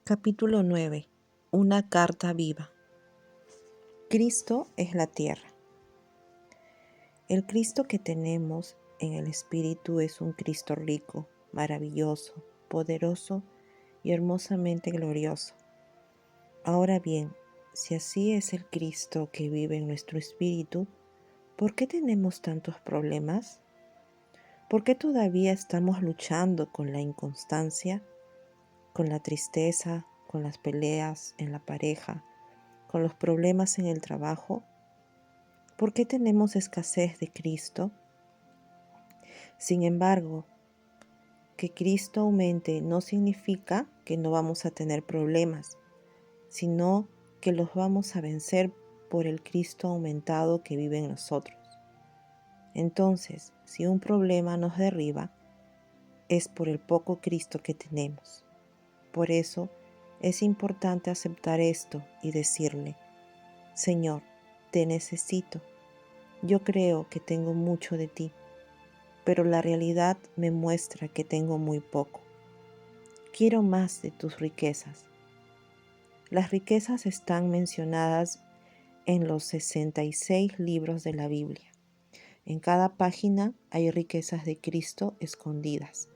Capítulo 9. Una carta viva. Cristo es la tierra. El Cristo que tenemos en el Espíritu es un Cristo rico, maravilloso, poderoso y hermosamente glorioso. Ahora bien, si así es el Cristo que vive en nuestro espíritu, ¿por qué tenemos tantos problemas? ¿Por qué todavía estamos luchando con la inconstancia, con la tristeza, con las peleas en la pareja, con los problemas en el trabajo? ¿Por qué tenemos escasez de Cristo? Sin embargo, que Cristo aumente no significa que no vamos a tener problemas, sino que los vamos a vencer por el Cristo aumentado que vive en nosotros. Entonces, si un problema nos derriba, es por el poco Cristo que tenemos. Por eso, es importante aceptar esto y decirle: Señor, te necesito. Yo creo que tengo mucho de ti, pero la realidad me muestra que tengo muy poco. Quiero más de tus riquezas. Las riquezas están mencionadas en los 66 libros de la Biblia. En cada página hay riquezas de Cristo escondidas.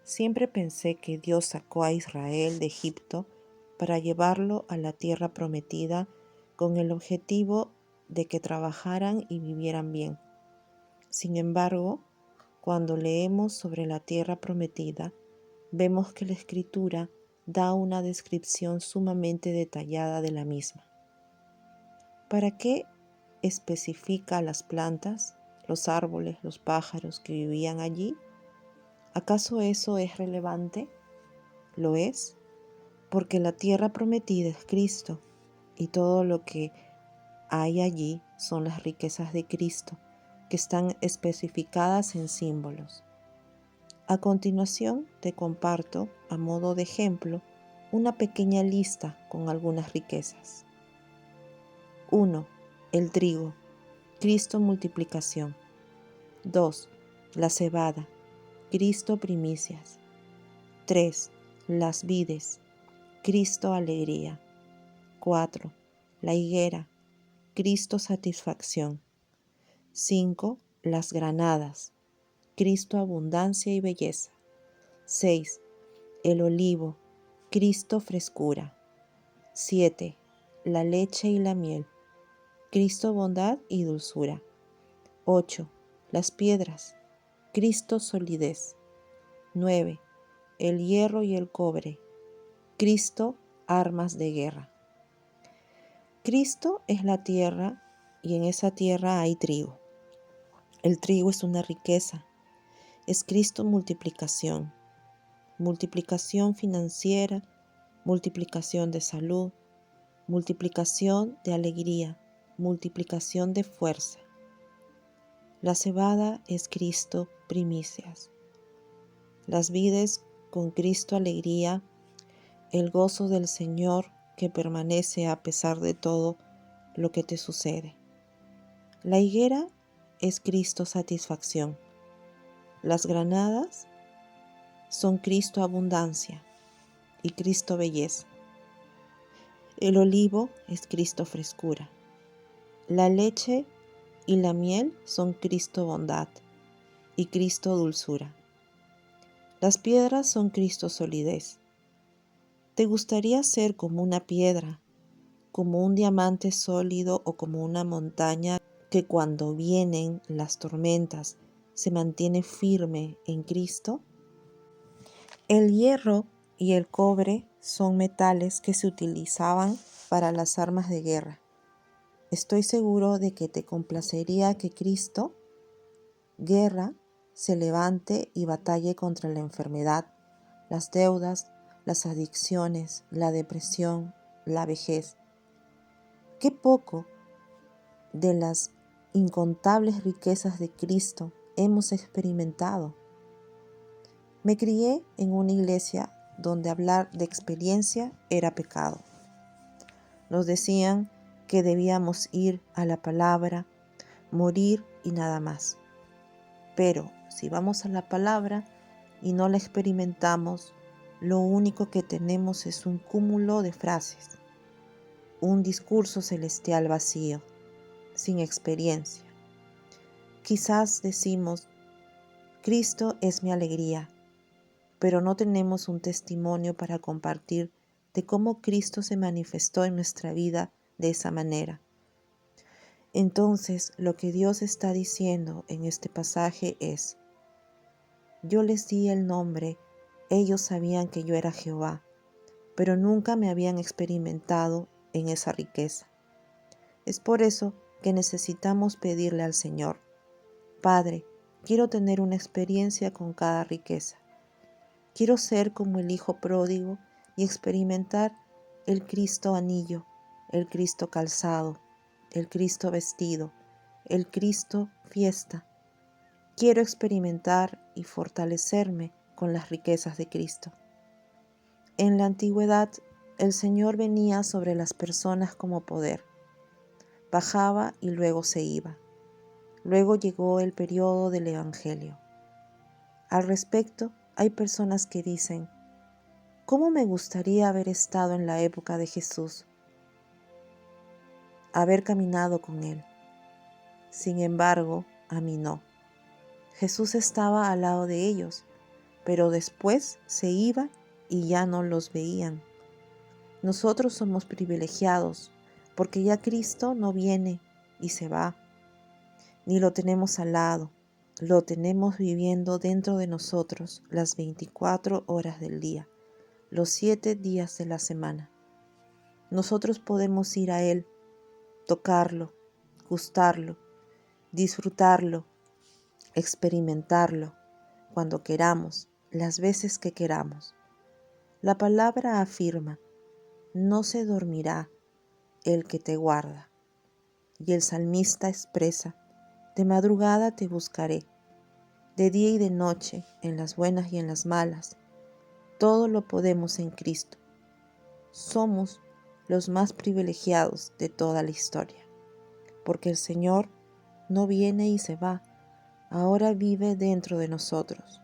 Siempre pensé que Dios sacó a Israel de Egipto para llevarlo a la tierra prometida con el objetivo de que trabajaran y vivieran bien. Sin embargo, cuando leemos sobre la tierra prometida, vemos que la Escritura da una descripción sumamente detallada de la misma. ¿Para qué especifica las plantas, los árboles, los pájaros que vivían allí? ¿Acaso eso es relevante? Lo es, porque la tierra prometida es Cristo y todo lo que hay allí son las riquezas de Cristo, que están especificadas en símbolos. A continuación te comparto, a modo de ejemplo, una pequeña lista con algunas riquezas. 1. El trigo, Cristo multiplicación. 2. La cebada, Cristo primicias. 3. Las vides, Cristo alegría. 4. La higuera, Cristo satisfacción. 5. Las granadas, Cristo abundancia y belleza. 6. El olivo, Cristo frescura. 7. La leche y la miel, Cristo bondad y dulzura. 8. Las piedras, Cristo solidez. 9. El hierro y el cobre, Cristo armas de guerra. Cristo es la tierra y en esa tierra hay trigo. El trigo es una riqueza, es Cristo multiplicación. Multiplicación financiera, multiplicación de salud, multiplicación de alegría, multiplicación de fuerza. La cebada es Cristo primicias. Las vides con Cristo alegría, el gozo del Señor que permanece a pesar de todo lo que te sucede. La higuera es Cristo satisfacción. Las granadas son Cristo abundancia y Cristo belleza. El olivo es Cristo frescura. La leche y la miel son Cristo bondad y Cristo dulzura. Las piedras son Cristo solidez. ¿Te gustaría ser como una piedra, como un diamante sólido o como una montaña que cuando vienen las tormentas se mantiene firme en Cristo? El hierro y el cobre son metales que se utilizaban para las armas de guerra. Estoy seguro de que te complacería que Cristo, guerra, se levante y batalle contra la enfermedad, las deudas, las adicciones, la depresión, la vejez. Qué poco de las incontables riquezas de Cristo hemos experimentado. Me crié en una iglesia donde hablar de experiencia era pecado. Nos decían que debíamos ir a la palabra, morir y nada más. Pero si vamos a la palabra y no la experimentamos, lo único que tenemos es un cúmulo de frases, un discurso celestial vacío, sin experiencia. Quizás decimos, Cristo es mi alegría, pero no tenemos un testimonio para compartir de cómo Cristo se manifestó en nuestra vida de esa manera. Entonces, lo que Dios está diciendo en este pasaje es, yo les di el nombre, ellos sabían que yo era Jehová, pero nunca me habían experimentado en esa riqueza. Es por eso que necesitamos pedirle al Señor, Padre, quiero tener una experiencia con cada riqueza. Quiero ser como el Hijo pródigo y experimentar el Cristo anillo, el Cristo calzado, el Cristo vestido, el Cristo fiesta. Quiero experimentar y fortalecerme con las riquezas de Cristo. En la antigüedad, el Señor venía sobre las personas como poder. Bajaba y luego se iba. Luego llegó el periodo del Evangelio. Al respecto, hay personas que dicen, ¿cómo me gustaría haber estado en la época de Jesús? Haber caminado con Él. Sin embargo, a mí no. Jesús estaba al lado de ellos, pero después se iba y ya no los veían. Nosotros somos privilegiados porque ya Cristo no viene y se va, ni lo tenemos al lado, lo tenemos viviendo dentro de nosotros las 24 horas del día, los 7 días de la semana. Nosotros podemos ir a Él, tocarlo, gustarlo, disfrutarlo, experimentarlo, cuando queramos, las veces que queramos. La palabra afirma, no se dormirá el que te guarda. Y el salmista expresa, de madrugada te buscaré, de día y de noche, en las buenas y en las malas. Todo lo podemos en Cristo. Somos los más privilegiados de toda la historia, porque el Señor no viene y se va, ahora vive dentro de nosotros.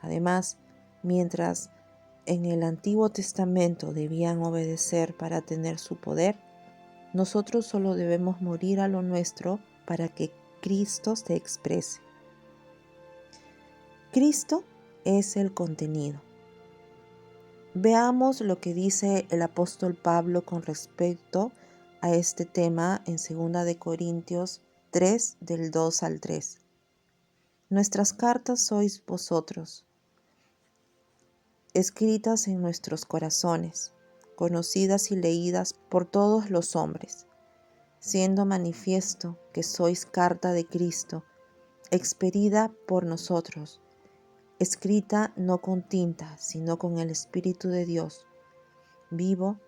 Además, mientras en el Antiguo Testamento debían obedecer para tener su poder, nosotros solo debemos morir a lo nuestro para que Cristo se exprese. Cristo es el contenido. Veamos lo que dice el apóstol Pablo con respecto a este tema en 2 de Corintios 3, del 2 al 3. Nuestras cartas sois vosotros, escritas en nuestros corazones, conocidas y leídas por todos los hombres, siendo manifiesto que sois carta de Cristo, expedida por nosotros, escrita no con tinta, sino con el Espíritu de Dios, vivo,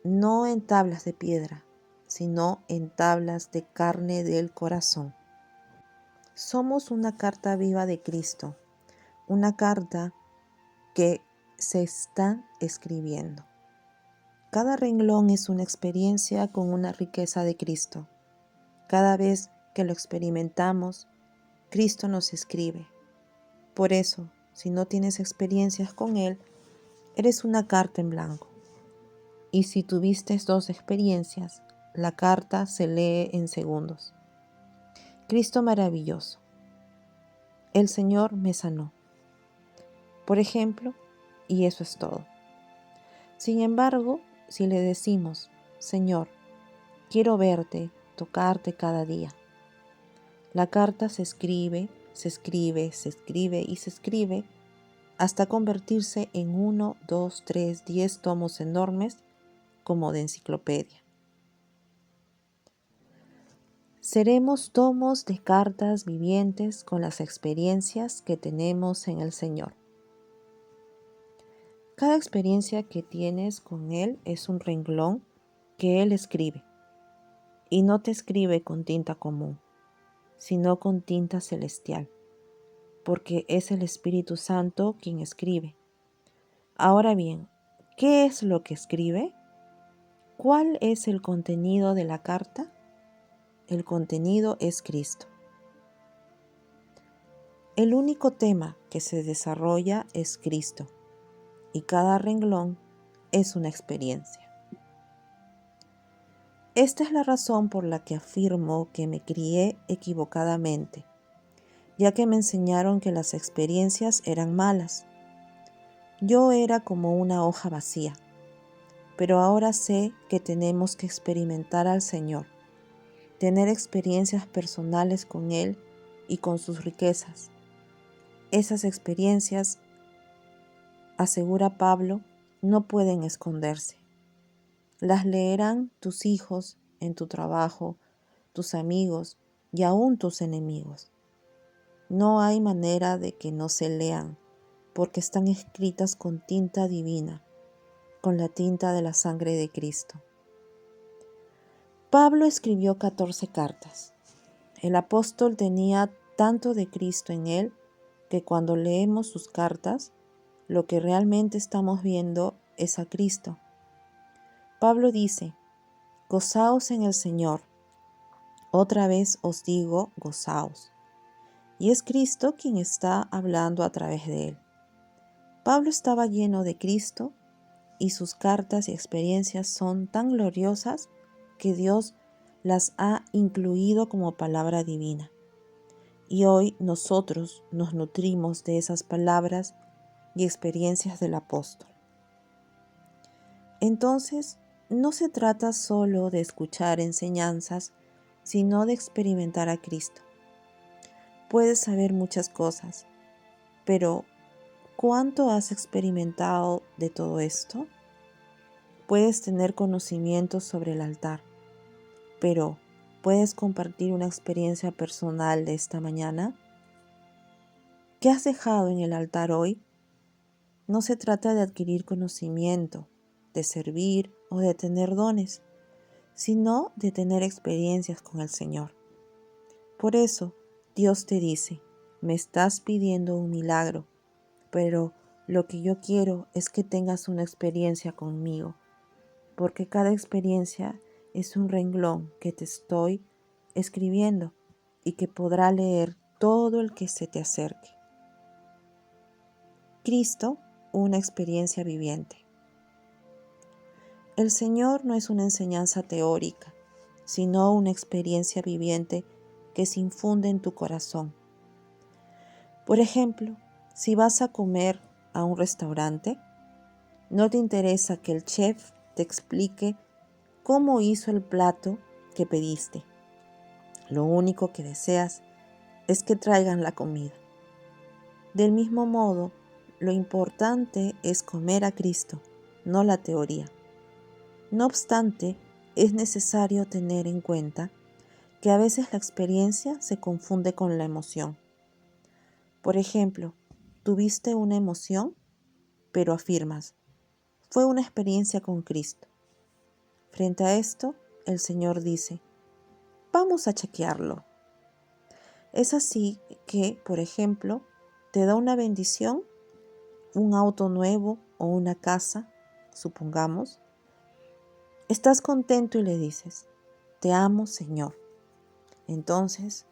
no en tablas de piedra, sino en tablas de carne del corazón. Somos una carta viva de Cristo, una carta que se está escribiendo. Cada renglón es una experiencia con una riqueza de Cristo. Cada vez que lo experimentamos, Cristo nos escribe. Por eso, si no tienes experiencias con Él, eres una carta en blanco. Y si tuviste 2 experiencias, la carta se lee en segundos. Cristo maravilloso. El Señor me sanó, por ejemplo, y eso es todo. Sin embargo, si le decimos, Señor, quiero verte, tocarte cada día, la carta se escribe, se escribe, se escribe y se escribe hasta convertirse en 1, 2, 3, 10 tomos enormes como de enciclopedia. Seremos tomos de cartas vivientes con las experiencias que tenemos en el Señor. Cada experiencia que tienes con Él es un renglón que Él escribe, y no te escribe con tinta común, sino con tinta celestial, porque es el Espíritu Santo quien escribe. Ahora bien, ¿qué es lo que escribe? ¿Cuál es el contenido de la carta? El contenido es Cristo. El único tema que se desarrolla es Cristo. y cada renglón es una experiencia. Esta es la razón por la que afirmo que me crié equivocadamente, ya que me enseñaron que las experiencias eran malas. Yo era como una hoja vacía, pero ahora sé que tenemos que experimentar al Señor, tener experiencias personales con Él y con sus riquezas. Esas experiencias, asegura Pablo, no pueden esconderse. Las leerán tus hijos en tu trabajo, tus amigos y aún tus enemigos. No hay manera de que no se lean, porque están escritas con tinta divina, con la tinta de la sangre de Cristo. Pablo escribió 14 cartas. El apóstol tenía tanto de Cristo en él que cuando leemos sus cartas, lo que realmente estamos viendo es a Cristo. Pablo dice: gozaos en el Señor. Otra vez os digo, gozaos. Y es Cristo quien está hablando a través de él. Pablo estaba lleno de Cristo y sus cartas y experiencias son tan gloriosas que Dios las ha incluido como palabra divina. Y hoy nosotros nos nutrimos de esas palabras y experiencias del apóstol. Entonces, no se trata solo de escuchar enseñanzas, sino de experimentar a Cristo. Puedes saber muchas cosas, pero ¿cuánto has experimentado de todo esto? Puedes tener conocimientos sobre el altar, pero ¿puedes compartir una experiencia personal de esta mañana? ¿Qué has dejado en el altar hoy? No se trata de adquirir conocimiento, de servir o de tener dones, sino de tener experiencias con el Señor. Por eso, Dios te dice: me estás pidiendo un milagro, pero lo que yo quiero es que tengas una experiencia conmigo, porque cada experiencia es un renglón que te estoy escribiendo y que podrá leer todo el que se te acerque. Cristo, una experiencia viviente. El Señor no es una enseñanza teórica, sino una experiencia viviente que se infunde en tu corazón. Por ejemplo, si vas a comer a un restaurante, no te interesa que el chef te explique cómo hizo el plato que pediste. Lo único que deseas es que traigan la comida. Del mismo modo, lo importante es comer a Cristo, no la teoría. No obstante, es necesario tener en cuenta que a veces la experiencia se confunde con la emoción. Por ejemplo, tuviste una emoción, pero afirmas: fue una experiencia con Cristo. Frente a esto, el Señor dice: vamos a chequearlo. Es así que, por ejemplo, te da una bendición, un auto nuevo o una casa, supongamos. Estás contento y le dices: te amo, Señor. Entonces,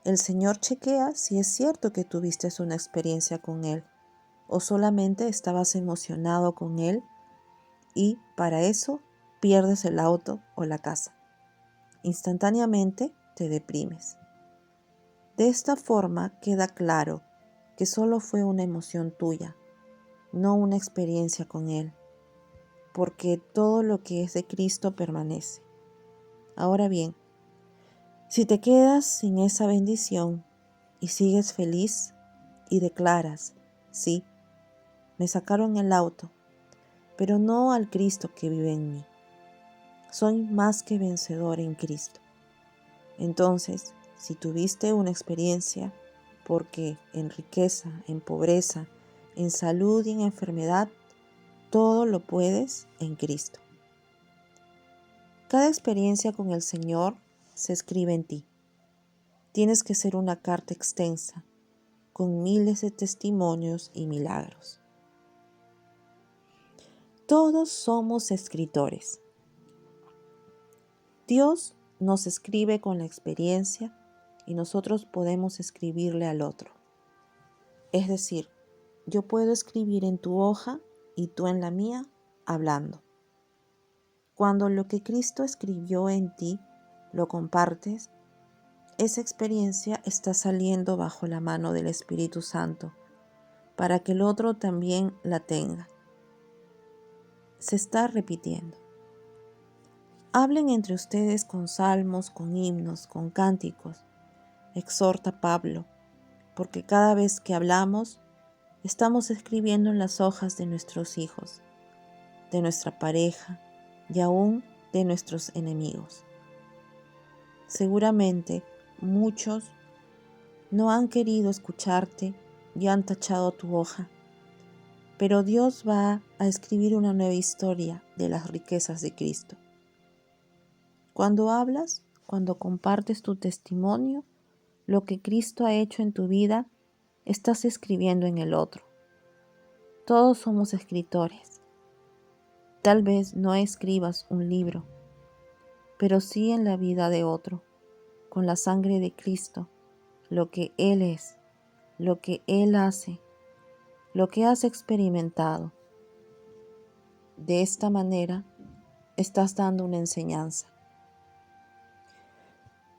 el Señor chequea si es cierto que tuviste una experiencia con Él o solamente estabas emocionado con Él y para eso pierdes el auto o la casa. Instantáneamente te deprimes. De esta forma queda claro que solo fue una emoción tuya, no una experiencia con Él, porque todo lo que es de Cristo permanece. Ahora bien, si te quedas sin esa bendición y sigues feliz y declaras: sí, me sacaron el auto, pero no al Cristo que vive en mí. Soy más que vencedor en Cristo. Entonces, si tuviste una experiencia, porque en riqueza, en pobreza, en salud y en enfermedad, todo lo puedes en Cristo. Cada experiencia con el Señor se escribe en ti. Tienes que ser una carta extensa, con miles de testimonios y milagros. Todos somos escritores. Dios nos escribe con la experiencia y nosotros podemos escribirle al otro. Es decir, yo puedo escribir en tu hoja y tú en la mía, hablando. Cuando lo que Cristo escribió en ti lo compartes, esa experiencia está saliendo bajo la mano del Espíritu Santo para que el otro también la tenga. Se está repitiendo. Hablen entre ustedes con salmos, con himnos, con cánticos, exhorta Pablo, porque cada vez que hablamos, estamos escribiendo en las hojas de nuestros hijos, de nuestra pareja y aún de nuestros enemigos. Seguramente muchos no han querido escucharte y han tachado tu hoja, pero Dios va a escribir una nueva historia de las riquezas de Cristo. Cuando hablas, cuando compartes tu testimonio, lo que Cristo ha hecho en tu vida, estás escribiendo en el otro. Todos somos escritores. Tal vez no escribas un libro, pero sí en la vida de otro, con la sangre de Cristo, lo que Él es, lo que Él hace, lo que has experimentado. De esta manera, estás dando una enseñanza.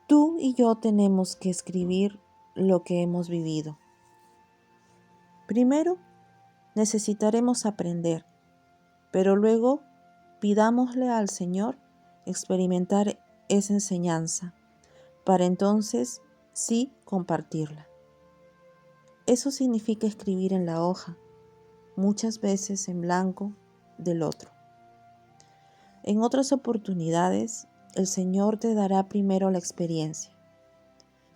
Tú y yo tenemos que escribir lo que hemos vivido. Primero, necesitaremos aprender, pero luego pidámosle al Señor experimentar esa enseñanza, para entonces sí compartirla. Eso significa escribir en la hoja, muchas veces en blanco, del otro. En otras oportunidades, el Señor te dará primero la experiencia.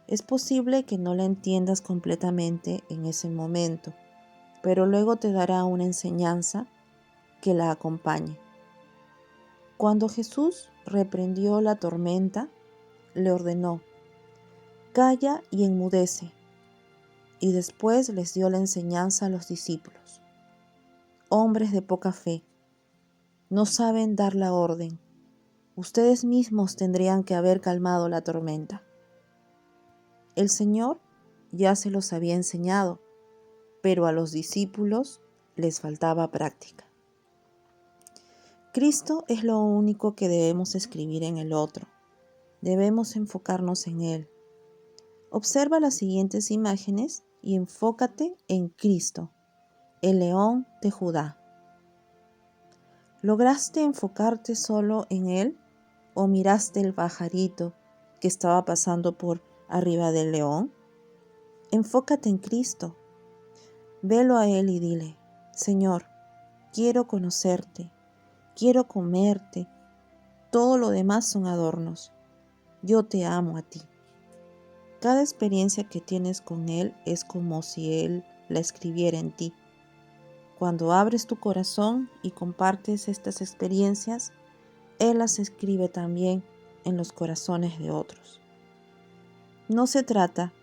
Es posible que no la entiendas completamente en ese momento, pero luego te dará una enseñanza que la acompañe. Cuando Jesús reprendió la tormenta, le ordenó: calla y enmudece, y después les dio la enseñanza a los discípulos. Hombres de poca fe, no saben dar la orden. Ustedes mismos tendrían que haber calmado la tormenta. El Señor ya se los había enseñado, pero a los discípulos les faltaba práctica. Cristo es lo único que debemos escribir en el otro. Debemos enfocarnos en Él. Observa las siguientes imágenes y enfócate en Cristo, el león de Judá. ¿Lograste enfocarte solo en Él o miraste el pajarito que estaba pasando por arriba del león? Enfócate en Cristo. Velo a Él y dile: Señor, quiero conocerte, quiero comerte. Todo lo demás son adornos. Yo te amo a ti. Cada experiencia que tienes con Él es como si Él la escribiera en ti. Cuando abres tu corazón y compartes estas experiencias, Él las escribe también en los corazones de otros. No se trata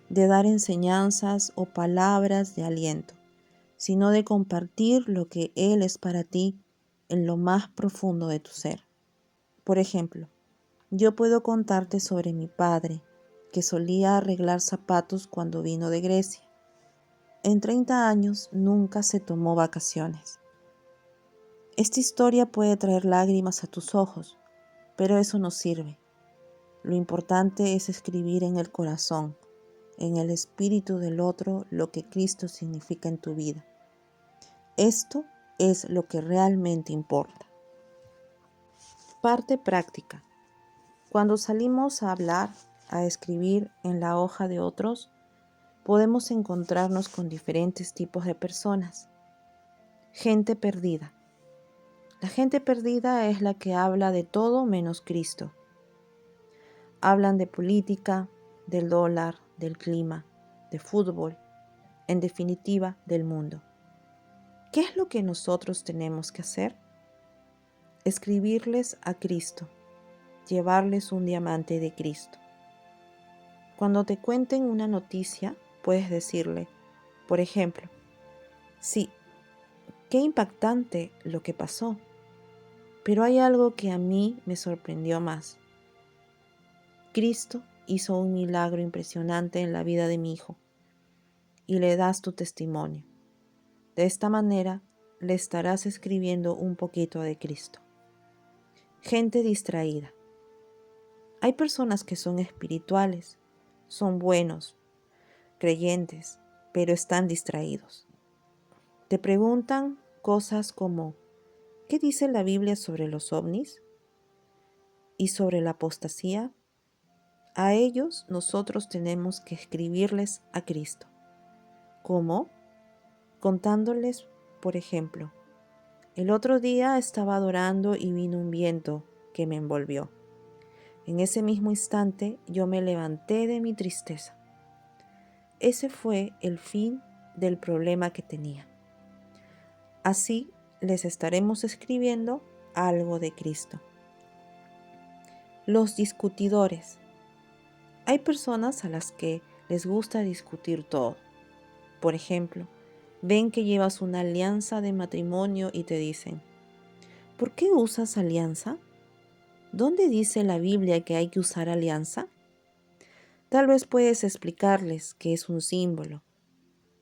de dar enseñanzas o palabras de aliento, sino de compartir lo que Él es para ti en lo más profundo de tu ser. Por ejemplo, yo puedo contarte sobre mi padre, que solía arreglar zapatos cuando vino de Grecia. En 30 años nunca se tomó vacaciones. Esta historia puede traer lágrimas a tus ojos, pero eso no sirve. Lo importante es escribir en el corazón, en el espíritu del otro, lo que Cristo significa en tu vida. Esto es lo que realmente importa. Parte práctica. Cuando salimos a hablar, a escribir en la hoja de otros, podemos encontrarnos con diferentes tipos de personas. Gente perdida. La gente perdida es la que habla de todo menos Cristo. Hablan de política, del dólar, del clima, de fútbol, en definitiva, del mundo. ¿Qué es lo que nosotros tenemos que hacer? Escribirles a Cristo, llevarles un diamante de Cristo. Cuando te cuenten una noticia, puedes decirle, por ejemplo: sí, qué impactante lo que pasó, pero hay algo que a mí me sorprendió más. Cristo hizo un milagro impresionante en la vida de mi hijo, y le das tu testimonio. De esta manera, le estarás escribiendo un poquito de Cristo. Gente distraída. Hay personas que son espirituales, son buenos, creyentes, pero están distraídos. Te preguntan cosas como, ¿qué dice la Biblia sobre los ovnis? ¿Y sobre la apostasía? A ellos nosotros tenemos que escribirles a Cristo. ¿Cómo? Contándoles, por ejemplo, el otro día estaba adorando y vino un viento que me envolvió. En ese mismo instante yo me levanté de mi tristeza. Ese fue el fin del problema que tenía. Así les estaremos escribiendo algo de Cristo. Los discutidores. Hay personas a las que les gusta discutir todo. Por ejemplo, ven que llevas una alianza de matrimonio y te dicen, ¿por qué usas alianza? ¿Dónde dice la Biblia que hay que usar alianza? Tal vez puedes explicarles que es un símbolo,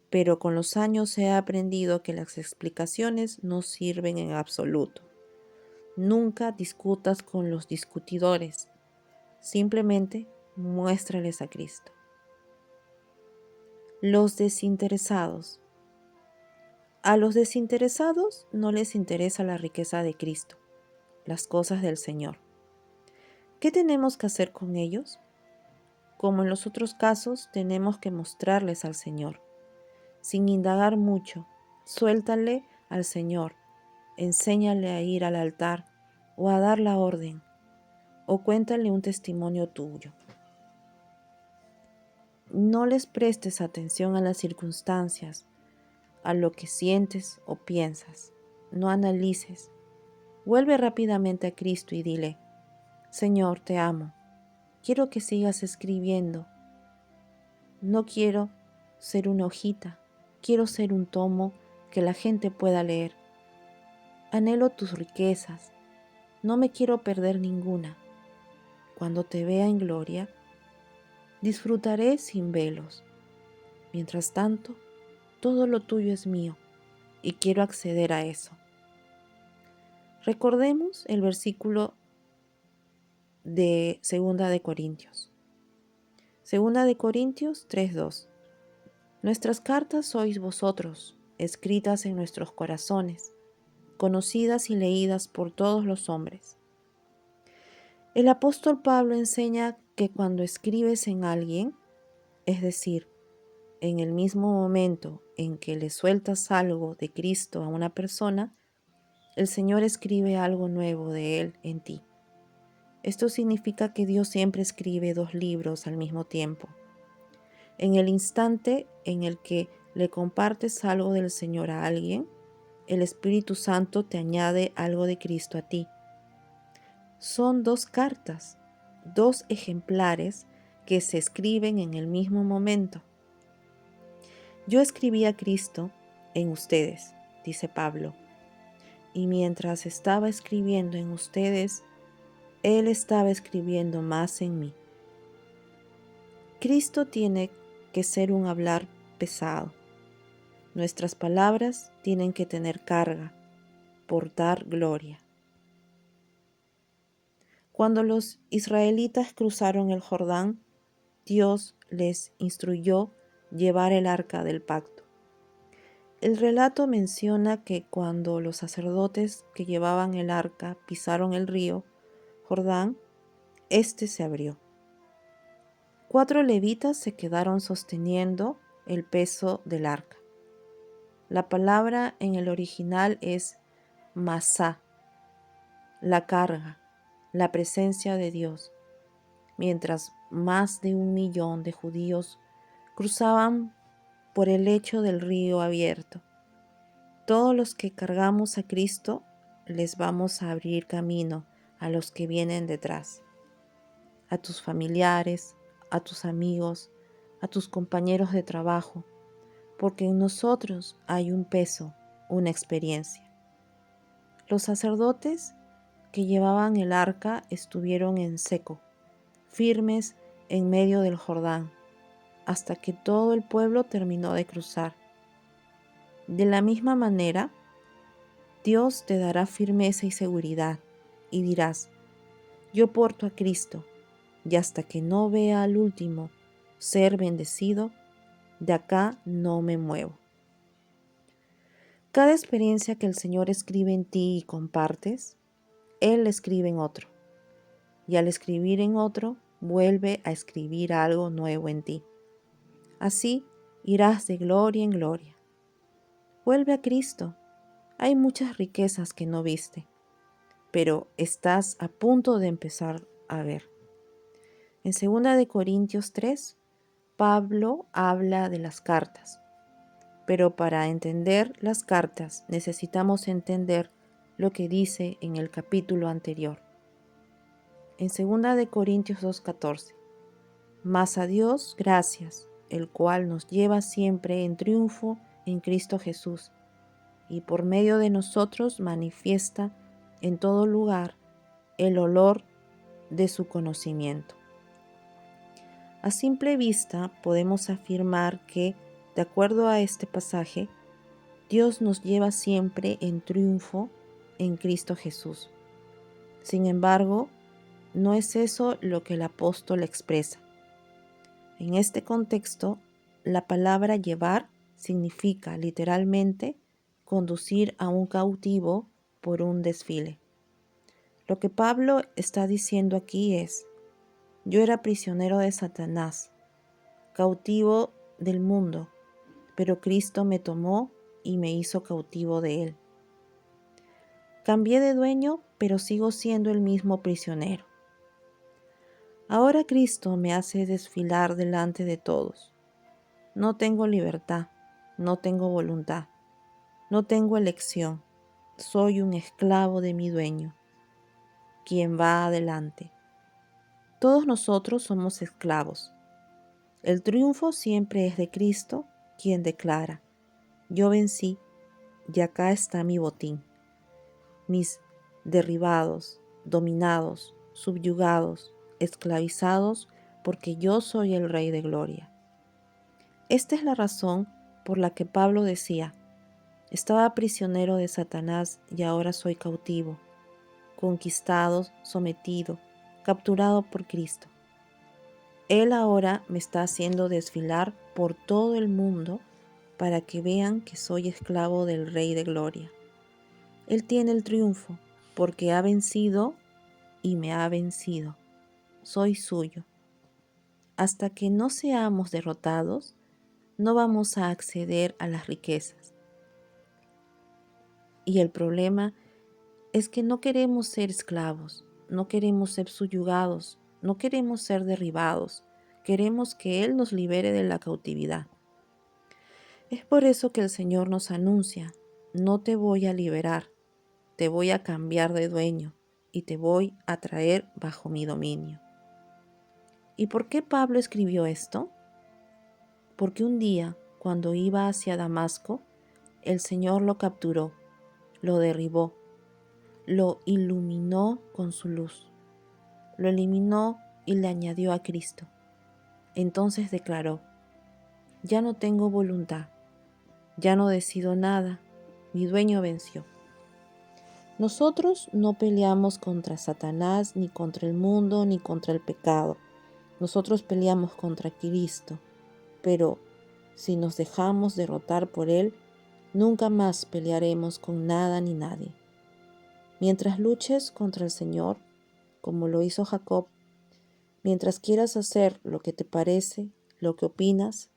pero con los años he aprendido que las explicaciones no sirven en absoluto. Nunca discutas con los discutidores, simplemente muéstrales a Cristo. Los desinteresados. A los desinteresados no les interesa la riqueza de Cristo, las cosas del Señor. ¿Qué tenemos que hacer con ellos? Como en los otros casos, tenemos que mostrarles al Señor. Sin indagar mucho, suéltale al Señor, enséñale a ir al altar o a dar la orden, o cuéntale un testimonio tuyo. No les prestes atención a las circunstancias, a lo que sientes o piensas. No analices. Vuelve rápidamente a Cristo y dile, Señor, te amo. Quiero que sigas escribiendo. No quiero ser una hojita. Quiero ser un tomo que la gente pueda leer. Anhelo tus riquezas. No me quiero perder ninguna. Cuando te vea en gloria, disfrutaré sin velos. Mientras tanto, todo lo tuyo es mío y quiero acceder a eso. Recordemos el versículo de 2 de Corintios. 2 de Corintios 3:2. Nuestras cartas sois vosotros, escritas en nuestros corazones, conocidas y leídas por todos los hombres. El apóstol Pablo enseña que cuando escribes en alguien, es decir, en el mismo momento en que le sueltas algo de Cristo a una persona, el Señor escribe algo nuevo de Él en ti. Esto significa que Dios siempre escribe 2 libros al mismo tiempo. En el instante en el que le compartes algo del Señor a alguien, el Espíritu Santo te añade algo de Cristo a ti. Son 2 cartas, 2 ejemplares que se escriben en el mismo momento. Yo escribí a Cristo en ustedes, dice Pablo, y mientras estaba escribiendo en ustedes, Él estaba escribiendo más en mí. Cristo tiene que ser un hablar pesado. Nuestras palabras tienen que tener carga, portar gloria. Cuando los israelitas cruzaron el Jordán, Dios les instruyó llevar el arca del pacto. El relato menciona que cuando los sacerdotes que llevaban el arca pisaron el río Jordán, éste se abrió. 4 levitas se quedaron sosteniendo el peso del arca. La palabra en el original es masá, la carga, la presencia de Dios, mientras más de 1 millón de judíos cruzaban por el lecho del río abierto. Todos los que cargamos a Cristo les vamos a abrir camino a los que vienen detrás, a tus familiares, a tus amigos, a tus compañeros de trabajo, porque en nosotros hay un peso, una experiencia. Los sacerdotes que llevaban el arca estuvieron en seco, firmes en medio del Jordán, hasta que todo el pueblo terminó de cruzar. De la misma manera, Dios te dará firmeza y seguridad, y dirás: yo porto a Cristo, y hasta que no vea al último ser bendecido, de acá no me muevo. Cada experiencia que el Señor escribe en ti y compartes, Él escribe en otro. Y al escribir en otro, vuelve a escribir algo nuevo en ti. Así irás de gloria en gloria. Vuelve a Cristo. Hay muchas riquezas que no viste, pero estás a punto de empezar a ver. En 2 de Corintios 3, Pablo habla de las cartas, pero para entender las cartas necesitamos entender lo que dice en el capítulo anterior. En 2 de Corintios 2:14, mas a Dios gracias, el cual nos lleva siempre en triunfo en Cristo Jesús, y por medio de nosotros manifiesta en todo lugar el olor de su conocimiento. A simple vista podemos afirmar que, de acuerdo a este pasaje, Dios nos lleva siempre en triunfo en Cristo Jesús. Sin embargo, no es eso lo que el apóstol expresa. En este contexto, la palabra llevar significa literalmente conducir a un cautivo por un desfile. Lo que Pablo está diciendo aquí es: yo era prisionero de Satanás, cautivo del mundo, pero Cristo me tomó y me hizo cautivo de él. Cambié de dueño, pero sigo siendo el mismo prisionero. Ahora Cristo me hace desfilar delante de todos. No tengo libertad, no tengo voluntad, no tengo elección. Soy un esclavo de mi dueño, quien va adelante. Todos nosotros somos esclavos. El triunfo siempre es de Cristo, quien declara: yo vencí, y acá está mi botín. Mis derribados, dominados, subyugados, esclavizados, porque yo soy el Rey de Gloria. Esta es la razón por la que Pablo decía: estaba prisionero de Satanás y ahora soy cautivo, conquistado, sometido, capturado por Cristo. Él ahora me está haciendo desfilar por todo el mundo para que vean que soy esclavo del Rey de Gloria. Él tiene el triunfo porque ha vencido y me ha vencido. Soy suyo. Hasta que no seamos derrotados, no vamos a acceder a las riquezas. Y el problema es que no queremos ser esclavos, no queremos ser subyugados, no queremos ser derribados, queremos que Él nos libere de la cautividad. Es por eso que el Señor nos anuncia: no te voy a liberar, te voy a cambiar de dueño y te voy a traer bajo mi dominio. ¿Y por qué Pablo escribió esto? Porque un día, cuando iba hacia Damasco, el Señor lo capturó, lo derribó, lo iluminó con su luz, lo eliminó y le añadió a Cristo. Entonces declaró: ya no tengo voluntad, ya no decido nada, mi dueño venció. Nosotros no peleamos contra Satanás, ni contra el mundo, ni contra el pecado. Nosotros peleamos contra Cristo, pero si nos dejamos derrotar por Él, nunca más pelearemos con nada ni nadie. Mientras luches contra el Señor, como lo hizo Jacob, mientras quieras hacer lo que te parece, lo que opinas,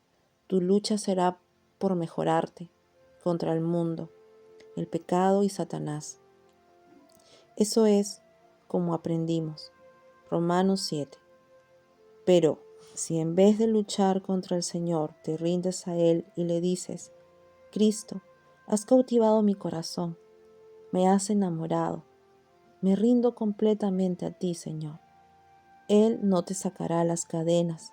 tu lucha será por mejorarte contra el mundo, el pecado y Satanás. Eso es como aprendimos. Romanos 7. Pero si en vez de luchar contra el Señor te rindes a Él y le dices: Cristo, has cautivado mi corazón, me has enamorado, me rindo completamente a ti, Señor. Él no te sacará las cadenas,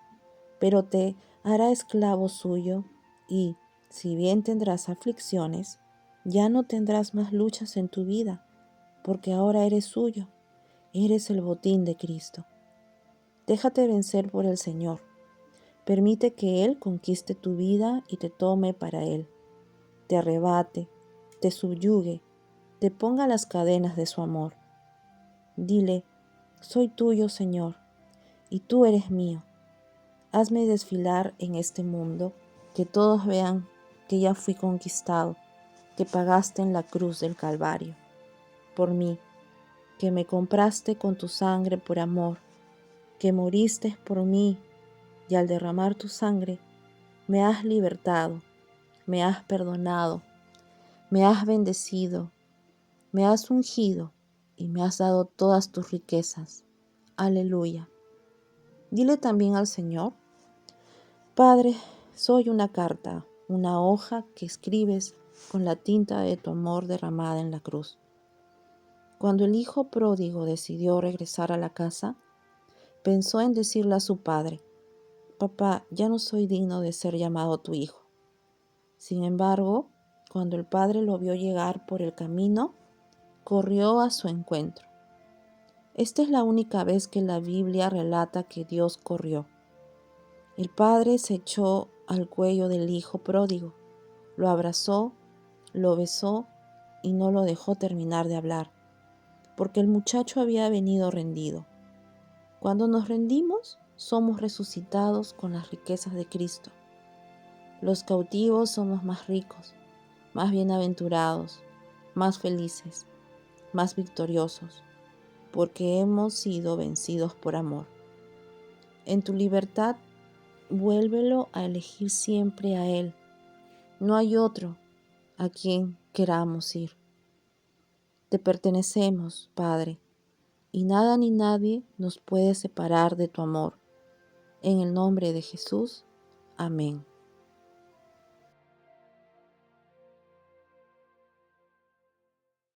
pero te hará esclavo suyo y, si bien tendrás aflicciones, ya no tendrás más luchas en tu vida, porque ahora eres suyo, eres el botín de Cristo. Déjate vencer por el Señor. Permite que Él conquiste tu vida y te tome para Él. Te arrebate, te subyugue, te ponga las cadenas de su amor. Dile: soy tuyo, Señor, y tú eres mío. Hazme desfilar en este mundo, que todos vean que ya fui conquistado, que pagaste en la cruz del Calvario por mí, que me compraste con tu sangre por amor, que moriste por mí y al derramar tu sangre me has libertado, me has perdonado, me has bendecido, me has ungido y me has dado todas tus riquezas. Aleluya. Dile también al Señor: Padre, soy una carta, una hoja que escribes con la tinta de tu amor derramada en la cruz. Cuando el hijo pródigo decidió regresar a la casa, pensó en decirle a su padre: Papá, ya no soy digno de ser llamado tu hijo. Sin embargo, cuando el padre lo vio llegar por el camino, corrió a su encuentro. Esta es la única vez que la Biblia relata que Dios corrió. El padre se echó al cuello del hijo pródigo, lo abrazó, lo besó y no lo dejó terminar de hablar, porque el muchacho había venido rendido. Cuando nos rendimos, somos resucitados con las riquezas de Cristo. Los cautivos somos más ricos, más bienaventurados, más felices, más victoriosos, porque hemos sido vencidos por amor. En tu libertad, vuélvelo a elegir siempre a Él. No hay otro a quien queramos ir. Te pertenecemos, Padre, y nada ni nadie nos puede separar de tu amor. En el nombre de Jesús. Amén.